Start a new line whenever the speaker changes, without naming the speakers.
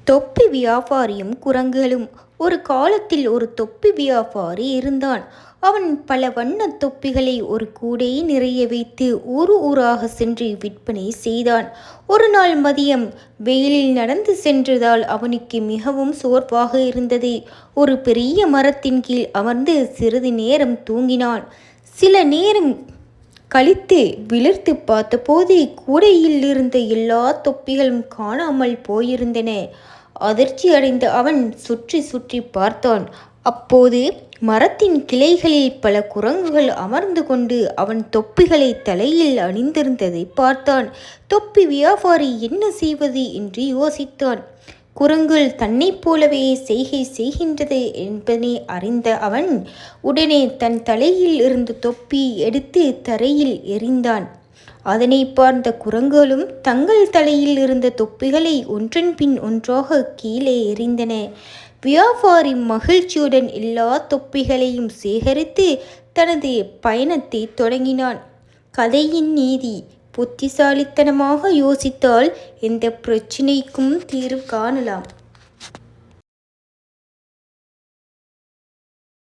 தொப்பி வியாபாரியும் குரங்குகளும். ஒரு காலத்தில் ஒரு தொப்பி வியாபாரி இருந்தான். அவன் பல வண்ண தொப்பிகளை ஒரு கூடை நிறைய வைத்து ஊராக சென்று விற்பனை செய்தான். ஒரு நாள் மதியம் வெயிலில் நடந்து சென்றதால் அவனுக்கு மிகவும் சோர்வாக இருந்தது. ஒரு பெரிய மரத்தின் கீழ் அமர்ந்து சிறிது நேரம் தூங்கினான். சில நேரம் கழித்து விழித்து பார்த்தபோது கூடையில் இருந்த எல்லா தொப்பிகளும் காணாமல் போயிருந்தன. அதிர்ச்சி அடைந்த அவன் சுற்றி சுற்றி பார்த்தான். அப்போது மரத்தின் கிளைகளில் பல குரங்குகள் அமர்ந்து கொண்டு அவன் தொப்பிகளை தலையில் அணிந்திருந்ததை பார்த்தான். தொப்பி வியாபாரி என்ன செய்வது என்று யோசித்தான். குரங்குகள் தன்னைப் போலவே செய்கை செய்கின்றது என்பதை அறிந்த அவன் உடனே தன் தலையில் இருந்த தொப்பி எடுத்து தரையில் எறிந்தான். அதனை பார்த்த குரங்குகளும் தங்கள் தலையில் இருந்த தொப்பிகளை ஒன்றன் பின் ஒன்றாக கீழே எறிந்தன. வியாபாரி மகிழ்ச்சியுடன் எல்லா தொப்பிகளையும் சேகரித்து தனது பயணத்தை தொடங்கினான். கதையின் நீதி: புத்திசாலித்தனமாக யோசித்தால் எந்த பிரச்சினைக்கும் தீர்வு காணலாம்.